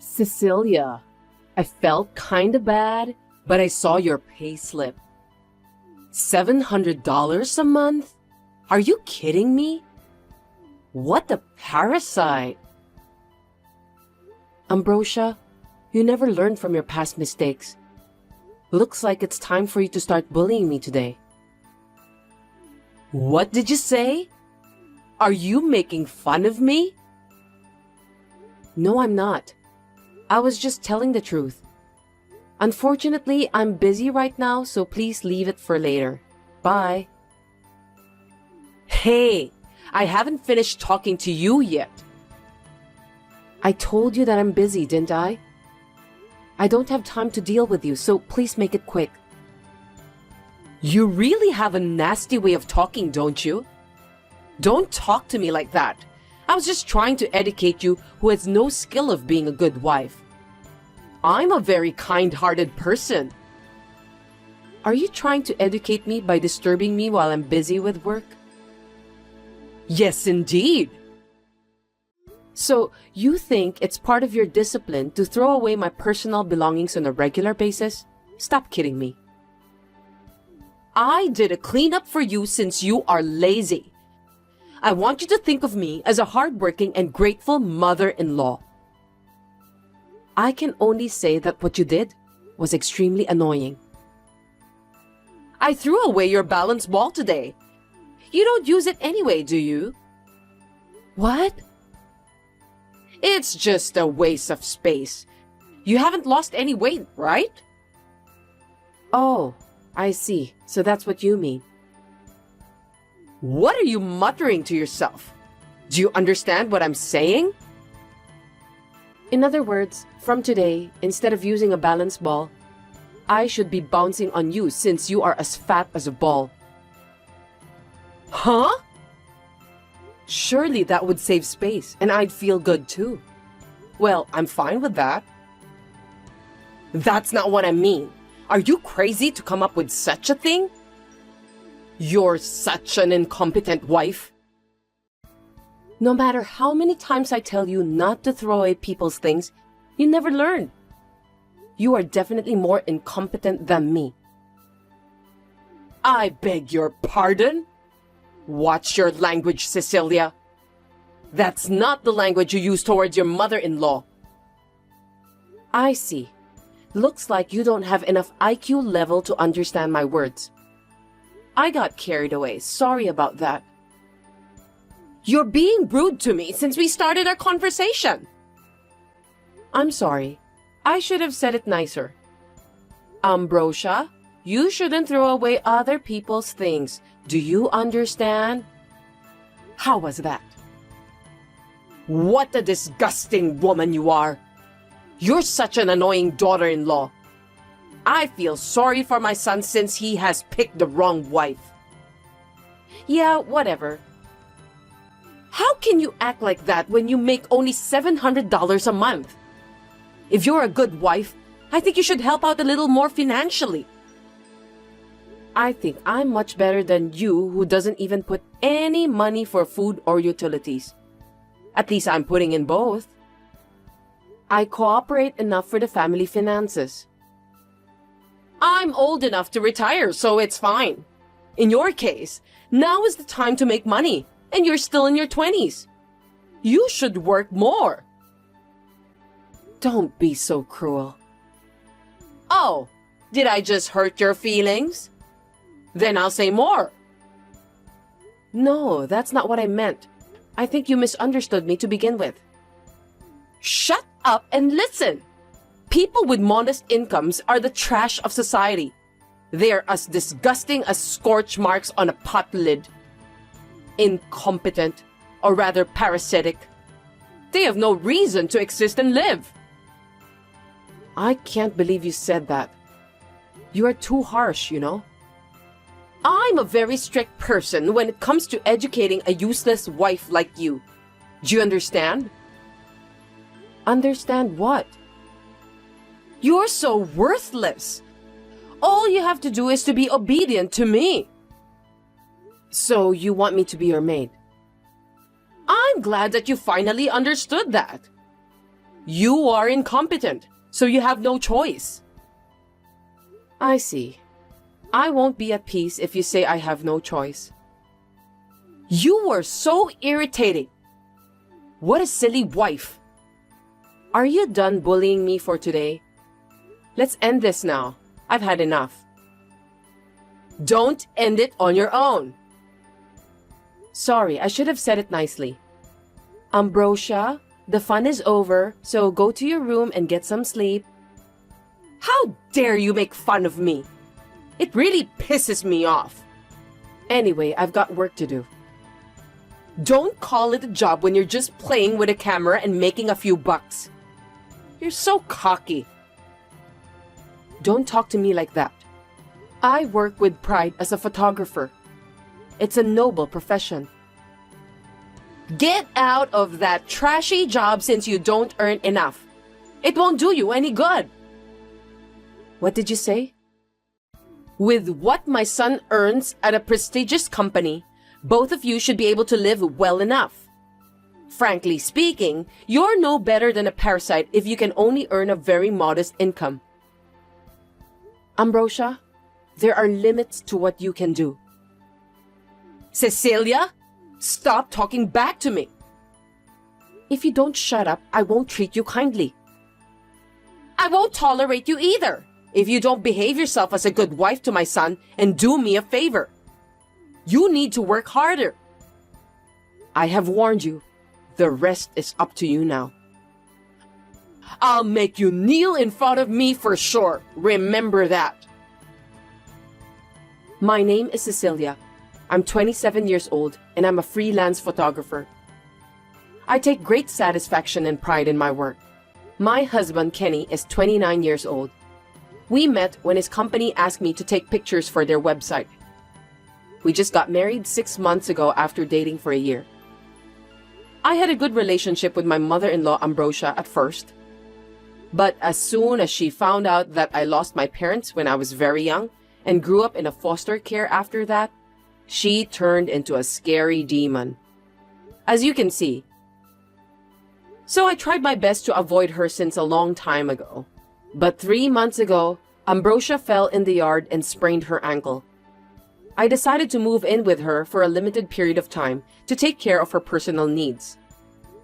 Cecilia, I felt kinda bad, but I saw your payslip. $700 a month? Are you kidding me? What a parasite! Ambrosia, you never learn from your past mistakes. Looks like it's time for you to start bullying me today. What did you say? Are you making fun of me? No, I'm not. I was just telling the truth. Unfortunately, I'm busy right now, so please leave it for later. Bye. Hey, I haven't finished talking to you yet. I told you that I'm busy, didn't I? I don't have time to deal with you, so please make it quick. You really have a nasty way of talking, don't you? Don't talk to me like that. I was just trying to educate you who has no skill of being a good wife. I'm a very kind-hearted person. Are you trying to educate me by disturbing me while I'm busy with work? Yes, indeed. So, you think it's part of your discipline to throw away my personal belongings on a regular basis? Stop kidding me. I did a cleanup for you since you are lazy. I want you to think of me as a hardworking and grateful mother-in-law. I can only say that what you did was extremely annoying. I threw away your balance ball today. You don't use it anyway, do you? What? It's just a waste of space. You haven't lost any weight, right? Oh, I see. So that's what you mean. What are you muttering to yourself? Do you understand what I'm saying? In other words, from today, instead of using a balance ball, I should be bouncing on you since you are as fat as a ball. Huh? Surely that would save space and I'd feel good too. Well, I'm fine with that. That's not what I mean. Are you crazy to come up with such a thing? You're such an incompetent wife. No matter how many times I tell you not to throw away people's things, you never learn. You are definitely more incompetent than me. I beg your pardon? Watch your language, Cecilia. That's not the language you use towards your mother-in-law. I see. Looks like you don't have enough IQ level to understand my words. I got carried away. Sorry about that. You're being rude to me since we started our conversation. I'm sorry. I should have said it nicer. Ambrosia, you shouldn't throw away other people's things. Do you understand? How was that? What a disgusting woman you are. You're such an annoying daughter-in-law. I feel sorry for my son since he has picked the wrong wife. Yeah, whatever. How can you act like that when you make only $700 a month? If you're a good wife, I think you should help out a little more financially. I think I'm much better than you who doesn't even put any money for food or utilities. At least I'm putting in both. I cooperate enough for the family finances. I'm old enough to retire, so it's fine. In your case, now is the time to make money, and you're still in your 20s. You should work more. Don't be so cruel. Oh, did I just hurt your feelings? Then I'll say more. No, that's not what I meant. I think you misunderstood me to begin with. Shut up and listen. People with modest incomes are the trash of society. They are as disgusting as scorch marks on a pot lid. Incompetent, or rather parasitic. They have no reason to exist and live. I can't believe you said that. You are too harsh, you know. I'm a very strict person when it comes to educating a useless wife like you. Do you understand? Understand what? You're so worthless. All you have to do is to be obedient to me. So you want me to be your maid? I'm glad that you finally understood that. You are incompetent, so you have no choice. I see. I won't be at peace if you say I have no choice. You were so irritating. What a silly wife. Are you done bullying me for today? Let's end this now. I've had enough. Don't end it on your own. Sorry, I should have said it nicely. Ambrosia, the fun is over, so go to your room and get some sleep. How dare you make fun of me? It really pisses me off. Anyway, I've got work to do. Don't call it a job when you're just playing with a camera and making a few bucks. You're so cocky. Don't talk to me like that. I work with pride as a photographer. It's a noble profession. Get out of that trashy job since you don't earn enough. It won't do you any good. What did you say? With what my son earns at a prestigious company, both of you should be able to live well enough. Frankly speaking, you're no better than a parasite if you can only earn a very modest income. Ambrosia, there are limits to what you can do. Cecilia, stop talking back to me. If you don't shut up, I won't treat you kindly. I won't tolerate you either if you don't behave yourself as a good wife to my son and do me a favor. You need to work harder. I have warned you. The rest is up to you now. I'll make you kneel in front of me for sure. Remember that. My name is Cecilia. I'm 27 years old and I'm a freelance photographer. I take great satisfaction and pride in my work. My husband, Kenny, is 29 years old. We met when his company asked me to take pictures for their website. We just got married 6 months ago after dating for a year. I had a good relationship with my mother-in-law, Ambrosia, at first. But as soon as she found out that I lost my parents when I was very young and grew up in a foster care after that, she turned into a scary demon. As you can see. So I tried my best to avoid her since a long time ago. But 3 months ago, Ambrosia fell in the yard and sprained her ankle. I decided to move in with her for a limited period of time to take care of her personal needs.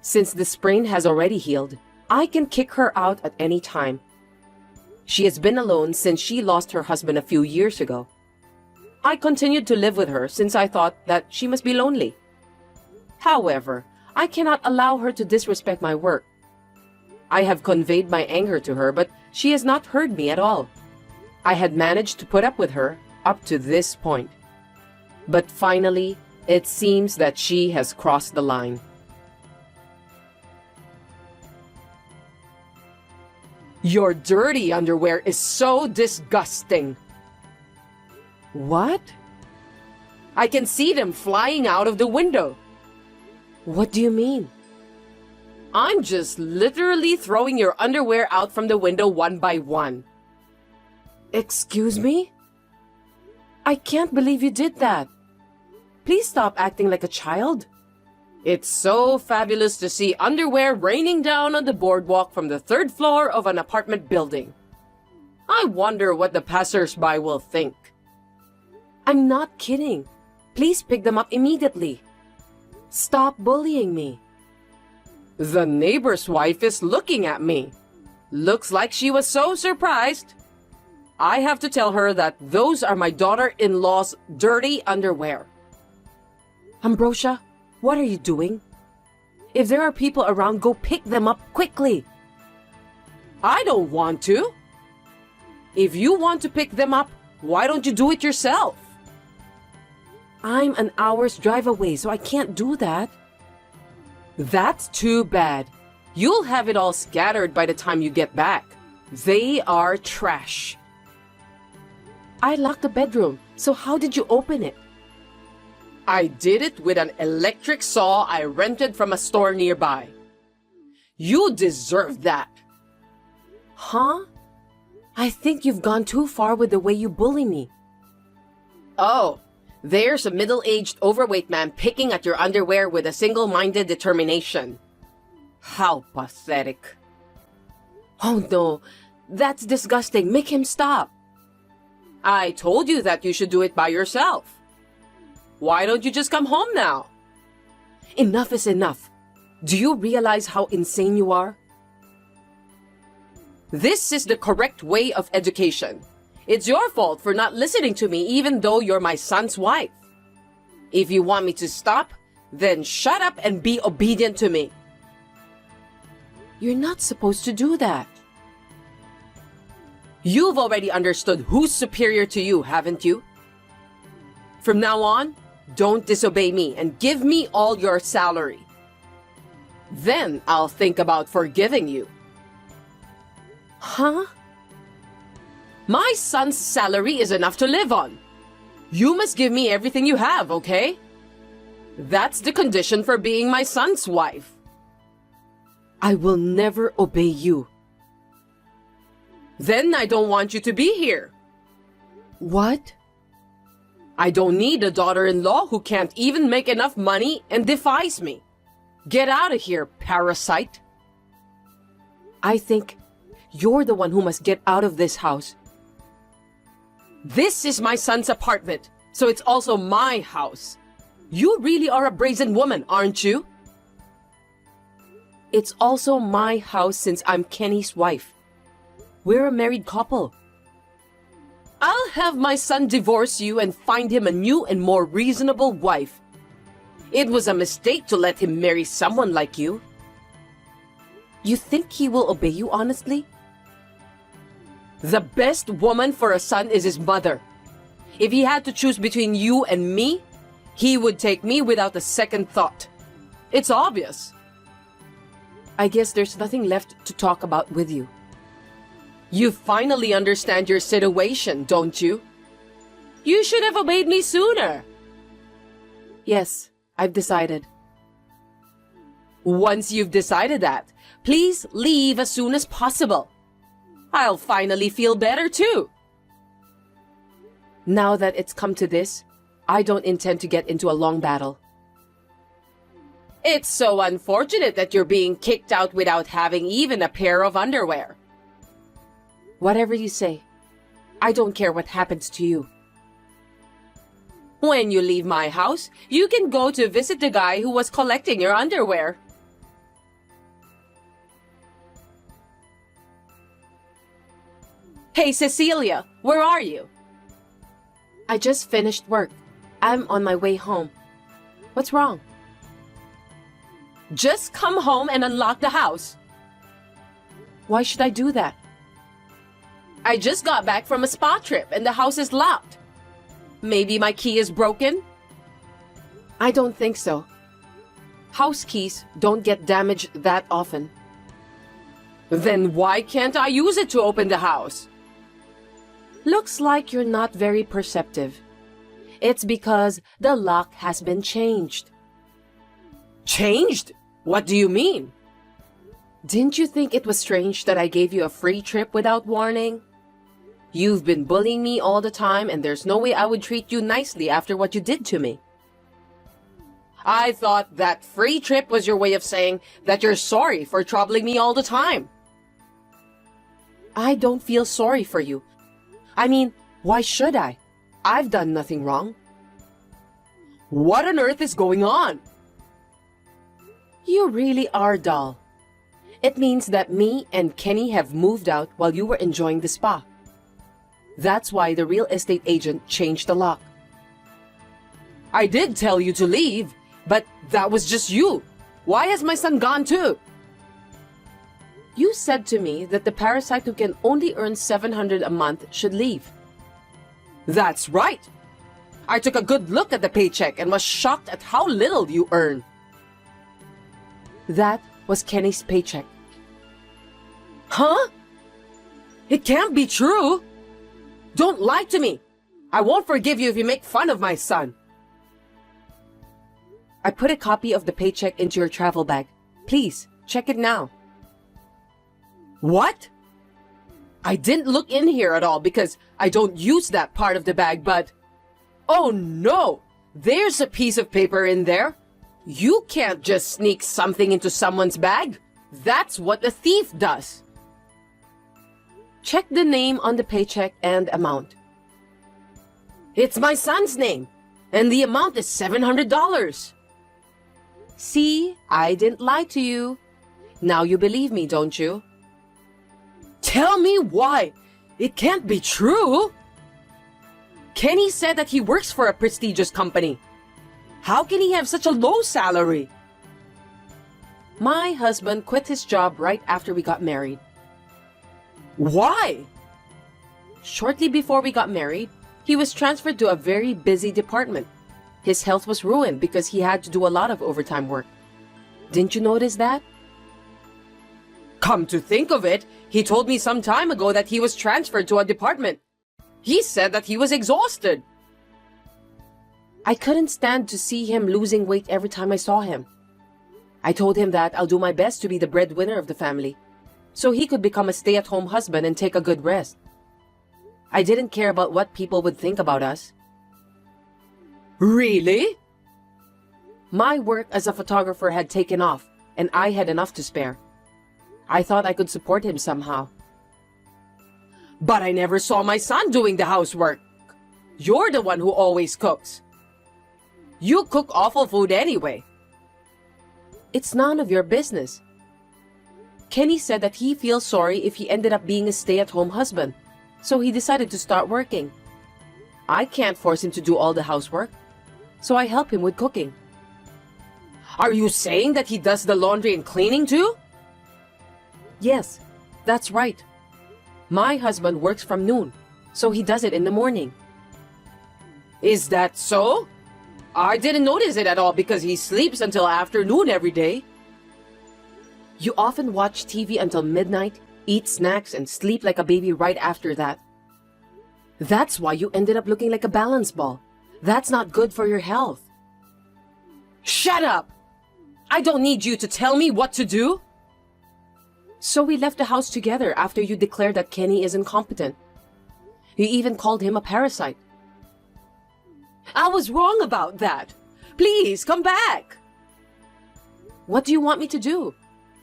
Since the sprain has already healed, I can kick her out at any time. She has been alone since she lost her husband a few years ago. I continued to live with her since I thought that she must be lonely. However, I cannot allow her to disrespect my work. I have conveyed my anger to her, but she has not heard me at all. I had managed to put up with her up to this point. But finally, it seems that she has crossed the line. Your dirty underwear is so disgusting. What? I can see them flying out of the window. What do you mean? I'm just literally throwing your underwear out from the window one by one. Excuse me? I can't believe you did that. Please stop acting like a child. It's so fabulous to see underwear raining down on the boardwalk from the 3rd floor of an apartment building. I wonder what the passers-by will think. I'm not kidding. Please pick them up immediately. Stop bullying me. The neighbor's wife is looking at me. Looks like she was so surprised. I have to tell her that those are my daughter-in-law's dirty underwear. Ambrosia, what are you doing? If there are people around, go pick them up quickly. I don't want to. If you want to pick them up, why don't you do it yourself? I'm an hour's drive away, so I can't do that. That's too bad. You'll have it all scattered by the time you get back. They are trash. I locked the bedroom, so how did you open it? I did it with an electric saw I rented from a store nearby. You deserve that. Huh? I think you've gone too far with the way you bully me. Oh, there's a middle-aged overweight man picking at your underwear with a single-minded determination. How pathetic. Oh no, that's disgusting. Make him stop. I told you that you should do it by yourself. Why don't you just come home now? Enough is enough. Do you realize how insane you are? This is the correct way of education. It's your fault for not listening to me even though you're my son's wife. If you want me to stop, then shut up and be obedient to me. You're not supposed to do that. You've already understood who's superior to you, haven't you? From now on, don't disobey me and give me all your salary. Then I'll think about forgiving you. Huh? My son's salary is enough to live on. You must give me everything you have, okay? That's the condition for being my son's wife. I will never obey you. Then I don't want you to be here. What? I don't need a daughter-in-law who can't even make enough money and defies me. Get out of here, parasite. I think you're the one who must get out of this house. This is my son's apartment, so it's also my house. You really are a brazen woman, aren't you? It's also my house since I'm Kenny's wife. We're a married couple. I'll have my son divorce you and find him a new and more reasonable wife. It was a mistake to let him marry someone like you. You think he will obey you honestly? The best woman for a son is his mother. If he had to choose between you and me, he would take me without a second thought. It's obvious. I guess there's nothing left to talk about with you. You finally understand your situation, don't you? You should have obeyed me sooner. Yes, I've decided. Once you've decided that, please leave as soon as possible. I'll finally feel better too. Now that it's come to this, I don't intend to get into a long battle. It's so unfortunate that you're being kicked out without having even a pair of underwear. Whatever you say, I don't care what happens to you. When you leave my house, you can go to visit the guy who was collecting your underwear. Hey, Cecilia, where are you? I just finished work. I'm on my way home. What's wrong? Just come home and unlock the house. Why should I do that? I just got back from a spa trip and the house is locked. Maybe my key is broken? I don't think so. House keys don't get damaged that often. Then why can't I use it to open the house? Looks like you're not very perceptive. It's because the lock has been changed. Changed? What do you mean? Didn't you think it was strange that I gave you a free trip without warning? You've been bullying me all the time and there's no way I would treat you nicely after what you did to me. I thought that free trip was your way of saying that you're sorry for troubling me all the time. I don't feel sorry for you. I mean, why should I? I've done nothing wrong. What on earth is going on? You really are dull. It means that me and Kenny have moved out while you were enjoying the spa. That's why the real estate agent changed the lock. I did tell you to leave, but that was just you. Why has my son gone too? You said to me that the parasite who can only earn $700 a month should leave. That's right. I took a good look at the paycheck and was shocked at how little you earn. That was Kenny's paycheck. Huh? It can't be true. Don't lie to me. I won't forgive you if you make fun of my son. I put a copy of the paycheck into your travel bag. Please, check it now. What? I didn't look in here at all because I don't use that part of the bag, but... Oh no! There's a piece of paper in there. You can't just sneak something into someone's bag. That's what a thief does. Check the name on the paycheck and amount. It's my son's name, and the amount is $700. See, I didn't lie to you. Now you believe me, don't you? Tell me why. It can't be true. Kenny said that he works for a prestigious company. How can he have such a low salary? My husband quit his job right after we got married. Why? Shortly before we got married, he was transferred to a very busy department. His health was ruined because he had to do a lot of overtime work. Didn't you notice that? Come to think of it, he told me some time ago that he was transferred to a department. He said that he was exhausted. I couldn't stand to see him losing weight every time I saw him. I told him that I'll do my best to be the breadwinner of the family, so he could become a stay-at-home husband and take a good rest. I didn't care about what people would think about us. Really? My work as a photographer had taken off, and I had enough to spare. I thought I could support him somehow. But I never saw my son doing the housework. You're the one who always cooks. You cook awful food anyway. It's none of your business. Kenny said that he feels sorry if he ended up being a stay-at-home husband, so he decided to start working. I can't force him to do all the housework, so I help him with cooking. Are you saying that he does the laundry and cleaning too? Yes, that's right. My husband works from noon, so he does it in the morning. Is that so? I didn't notice it at all because he sleeps until afternoon every day. You often watch TV until midnight, eat snacks, and sleep like a baby right after that. That's why you ended up looking like a balance ball. That's not good for your health. Shut up! I don't need you to tell me what to do. So we left the house together after you declared that Kenny is incompetent. You even called him a parasite. I was wrong about that. Please, come back. What do you want me to do?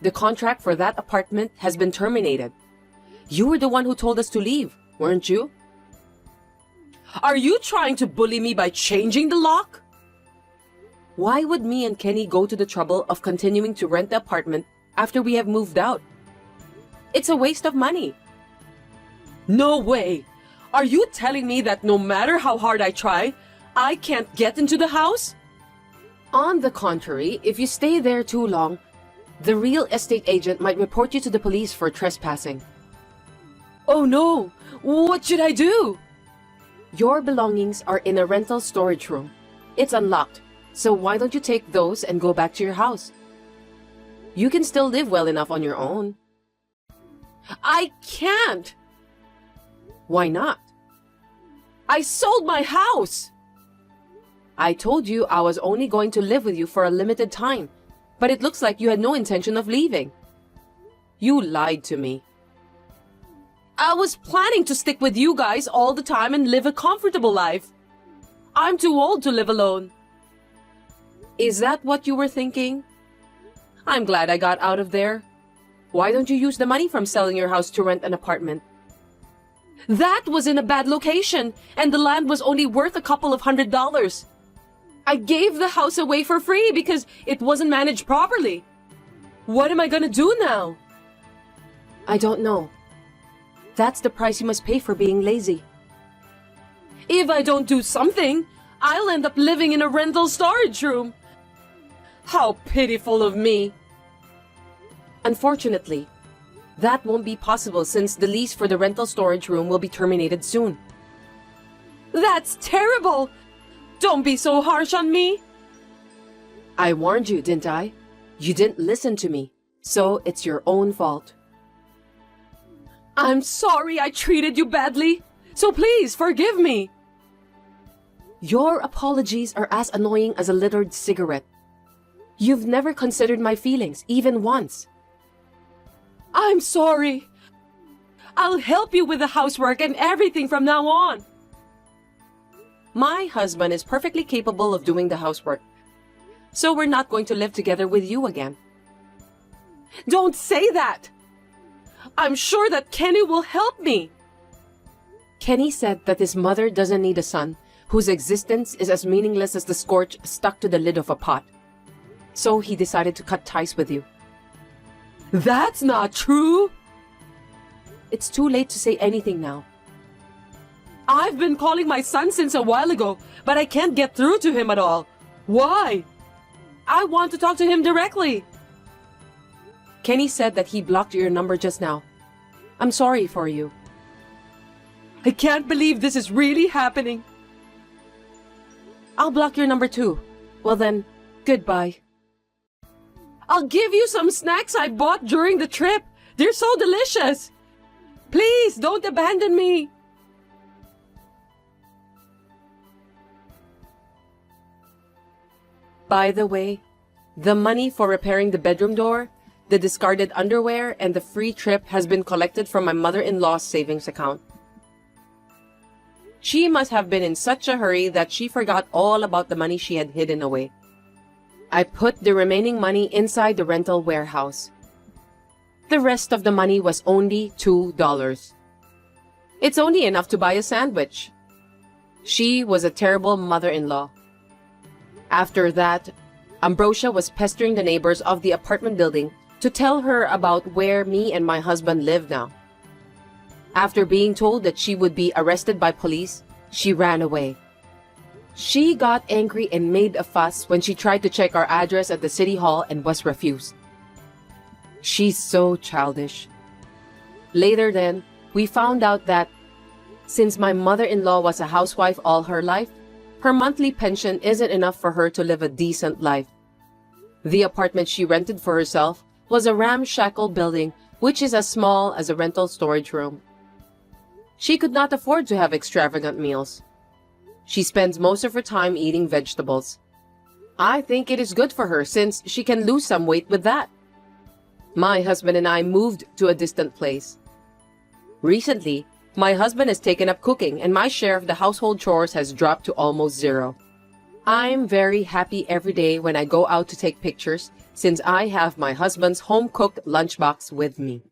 The contract for that apartment has been terminated. You were the one who told us to leave, weren't you? Are you trying to bully me by changing the lock? Why would me and Kenny go to the trouble of continuing to rent the apartment after we have moved out? It's a waste of money. No way! Are you telling me that no matter how hard I try, I can't get into the house? On the contrary, if you stay there too long, the real estate agent might report you to the police for trespassing. Oh no! What should I do? Your belongings are in a rental storage room. It's unlocked, so why don't you take those and go back to your house? You can still live well enough on your own. I can't! Why not? I sold my house! I told you I was only going to live with you for a limited time, but it looks like you had no intention of leaving. You lied to me. I was planning to stick with you guys all the time and live a comfortable life. I'm too old to live alone. Is that what you were thinking? I'm glad I got out of there. Why don't you use the money from selling your house to rent an apartment? That was in a bad location, and the land was only worth a couple of $100s. I gave the house away for free because it wasn't managed properly. What am I gonna do now? I don't know. That's the price you must pay for being lazy. If I don't do something, I'll end up living in a rental storage room. How pitiful of me. Unfortunately, that won't be possible since the lease for the rental storage room will be terminated soon. That's terrible! Don't be so harsh on me! I warned you, didn't I? You didn't listen to me, so it's your own fault. I'm sorry I treated you badly, so please forgive me. Your apologies are as annoying as a littered cigarette. You've never considered my feelings, even once. I'm sorry. I'll help you with the housework and everything from now on. My husband is perfectly capable of doing the housework, so we're not going to live together with you again. Don't say that! I'm sure that Kenny will help me. Kenny said that his mother doesn't need a son whose existence is as meaningless as the scorch stuck to the lid of a pot. So he decided to cut ties with you. That's not true! It's too late to say anything now. I've been calling my son since a while ago, but I can't get through to him at all. Why? I want to talk to him directly. Kenny said that he blocked your number just now. I'm sorry for you. I can't believe this is really happening. I'll block your number too. Well then, goodbye. I'll give you some snacks I bought during the trip. They're so delicious. Please don't abandon me. By the way, the money for repairing the bedroom door, the discarded underwear, and the free trip has been collected from my mother-in-law's savings account. She must have been in such a hurry that she forgot all about the money she had hidden away. I put the remaining money inside the rental warehouse. The rest of the money was only $2. It's only enough to buy a sandwich. She was a terrible mother-in-law. After that, Ambrosia was pestering the neighbors of the apartment building to tell her about where me and my husband live now. After being told that she would be arrested by police, she ran away. She got angry and made a fuss when she tried to check our address at the city hall and was refused. She's so childish. Later then, we found out that since my mother-in-law was a housewife all her life, her monthly pension isn't enough for her to live a decent life. The apartment she rented for herself was a ramshackle building which is as small as a rental storage room. She could not afford to have extravagant meals. She spends most of her time eating vegetables. I think it is good for her since she can lose some weight with that. My husband and I moved to a distant place. Recently, my husband has taken up cooking and my share of the household chores has dropped to almost zero. I'm very happy every day when I go out to take pictures since I have my husband's home-cooked lunchbox with me.